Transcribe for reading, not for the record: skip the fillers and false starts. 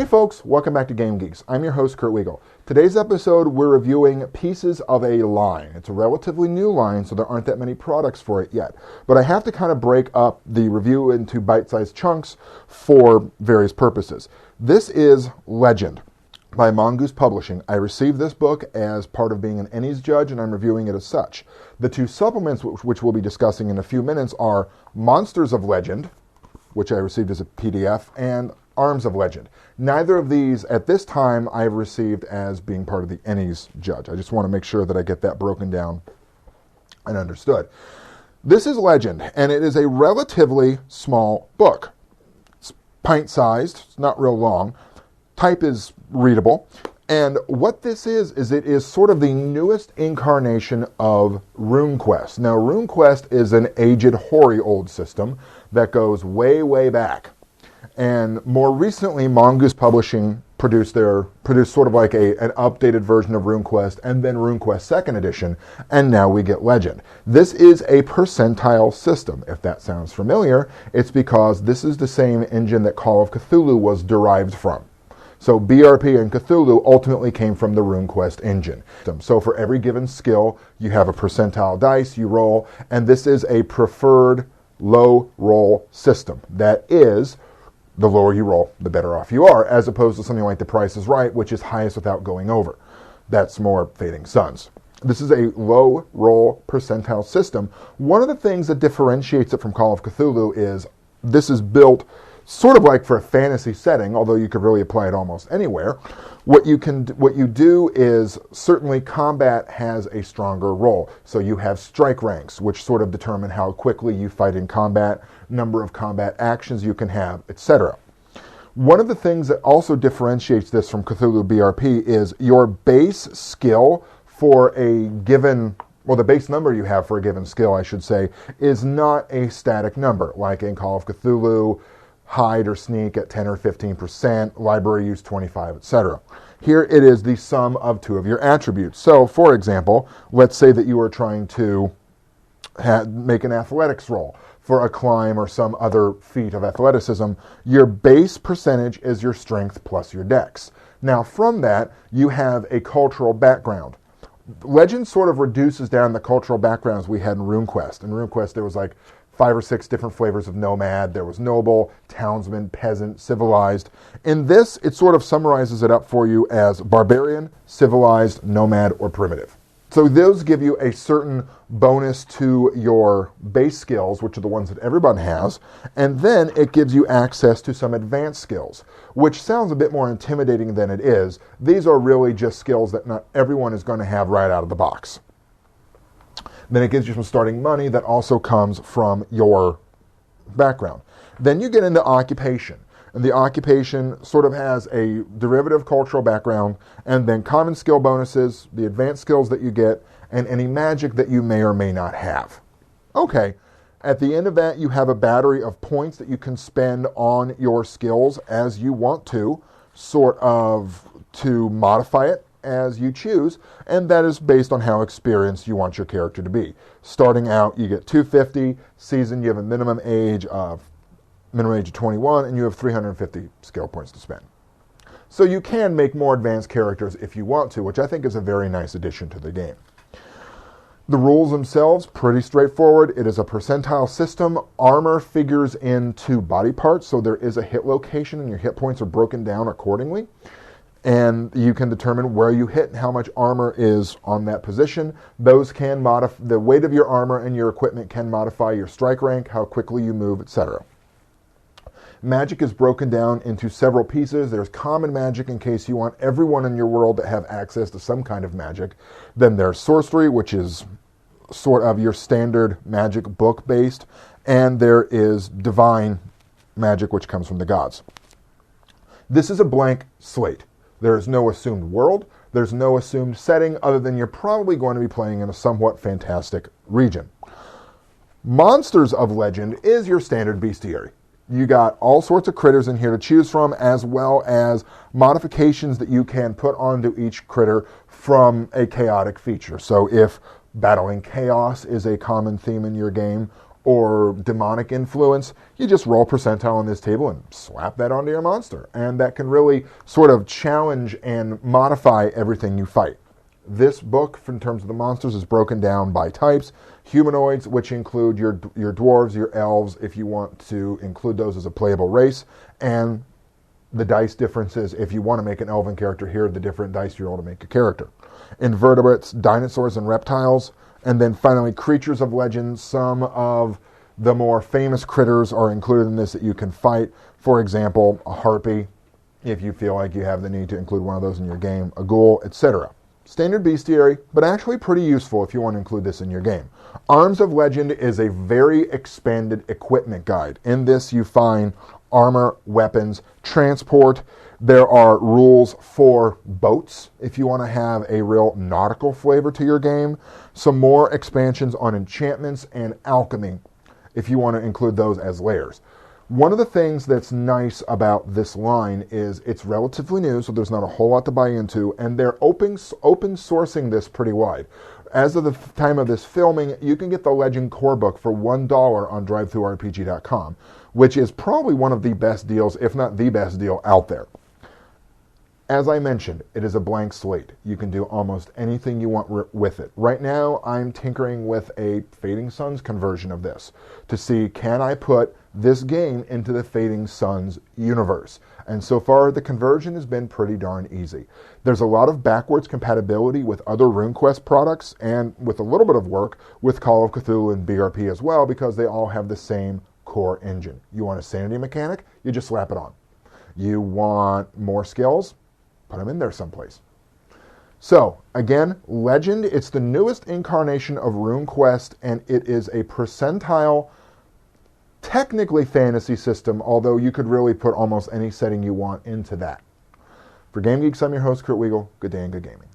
Hey folks, welcome back to Geeks. I'm your host, Kurt Wiegel. Today's episode, we're reviewing Pieces of a Line. It's a relatively new line, so there aren't that many products for it yet. But I have to kind of break up the review into bite-sized chunks for various purposes. This is Legend by Mongoose Publishing. I received this book as part of being an Ennies judge, and I'm reviewing it as such. The two supplements, which we'll be discussing in a few minutes, are Monsters of Legend, which I received as a PDF, and Arms of Legend. Neither of these, at this time, I've received as being part of the Ennies judge. I just want to make sure that I get that broken down and understood. This is Legend, and it is a relatively small book. It's pint-sized, it's not real long. Type is readable. And what this is it is sort of the newest incarnation of RuneQuest. Now, RuneQuest is an aged, hoary old system that goes way, way back. And more recently, Mongoose Publishing produced sort of like an updated version of RuneQuest, and then RuneQuest 2nd Edition, and now we get Legend. This is a percentile system. If that sounds familiar, it's because this is the same engine that Call of Cthulhu was derived from. So BRP and Cthulhu ultimately came from the RuneQuest engine. So for every given skill, you have a percentile dice, you roll, and this is a preferred low roll system. That is, the lower you roll, the better off you are, as opposed to something like The Price is Right, which is highest without going over. That's more Fading Suns. This is a low roll percentile system. One of the things that differentiates it from Call of Cthulhu is this is built sort of like for a fantasy setting, although you could really apply it almost anywhere. What you do is certainly combat has a stronger role. So you have strike ranks, which sort of determine how quickly you fight in combat, number of combat actions you can have, etc. One of the things that also differentiates this from Cthulhu BRP is your base skill for a given, well, the base number you have for a given skill, I should say, is not a static number, like in Call of Cthulhu, hide or sneak at 10 or 15%, library use 25, etc. Here it is the sum of two of your attributes. So, for example, let's say that you are trying to make an athletics roll for a climb or some other feat of athleticism. Your base percentage is your strength plus your dex. Now, from that, you have a cultural background. Legend sort of reduces down the cultural backgrounds we had in RuneQuest. In RuneQuest, there was like 5 or 6 different flavors of nomad. There was noble, townsman, peasant, civilized. In this, it sort of summarizes it up for you as barbarian, civilized, nomad, or primitive. So those give you a certain bonus to your base skills, which are the ones that everyone has, and then it gives you access to some advanced skills, which sounds a bit more intimidating than it is. These are really just skills that not everyone is going to have right out of the box. Then it gives you some starting money that also comes from your background. Then you get into occupation. And the occupation sort of has a derivative cultural background, and then common skill bonuses, the advanced skills that you get, and any magic that you may or may not have. Okay, at the end of that, you have a battery of points that you can spend on your skills as you want to, sort of to modify it as you choose, and that is based on how experienced you want your character to be. Starting out, you get 250, season, you have a minimum age of 21, and you have 350 skill points to spend. So you can make more advanced characters if you want to, which I think is a very nice addition to the game. The rules themselves, pretty straightforward. It is a percentile system. Armor figures into body parts, so there is a hit location, and your hit points are broken down accordingly. And you can determine where you hit and how much armor is on that position. Those can modify, the weight of your armor and your equipment can modify your strike rank, how quickly you move, etc. Magic is broken down into several pieces. There's common magic in case you want everyone in your world to have access to some kind of magic. Then there's sorcery, which is sort of your standard magic book based. And there is divine magic, which comes from the gods. This is a blank slate. There is no assumed world. There's no assumed setting other than you're probably going to be playing in a somewhat fantastic region. Monsters of Legend is your standard bestiary. You got all sorts of critters in here to choose from, as well as modifications that you can put onto each critter from a chaotic feature. So if battling chaos is a common theme in your game, or demonic influence, you just roll percentile on this table and slap that onto your monster. And that can really sort of challenge and modify everything you fight. This book, in terms of the monsters, is broken down by types. Humanoids, which include your dwarves, your elves, if you want to include those as a playable race, and the dice differences. If you want to make an elven character, here are the different dice you roll to make a character. Invertebrates, dinosaurs, and reptiles. And then finally, creatures of legend. Some of the more famous critters are included in this that you can fight. For example, a harpy, if you feel like you have the need to include one of those in your game, a ghoul, etc. Standard bestiary, but actually pretty useful if you want to include this in your game. Arms of Legend is a very expanded equipment guide. In this you find armor, weapons, transport. There are rules for boats if you want to have a real nautical flavor to your game. Some more expansions on enchantments and alchemy if you want to include those as layers. One of the things that's nice about this line is it's relatively new, so there's not a whole lot to buy into, and they're open sourcing this pretty wide. As of the time of this filming, you can get the Legend Core Book for $1 on DriveThruRPG.com, which is probably one of the best deals, if not the best deal out there. As I mentioned, it is a blank slate. You can do almost anything you want with it. Right now, I'm tinkering with a Fading Suns conversion of this to see, can I put this game into the Fading Suns universe? And so far, the conversion has been pretty darn easy. There's a lot of backwards compatibility with other RuneQuest products, and with a little bit of work with Call of Cthulhu and BRP as well, because they all have the same core engine. You want a sanity mechanic? You just slap it on. You want more skills? Put them in there someplace. So, again, Legend, it's the newest incarnation of RuneQuest, and it is a percentile, technically fantasy system, although you could really put almost any setting you want into that. For Game Geeks, I'm your host, Kurt Wiegel. Good day and good gaming.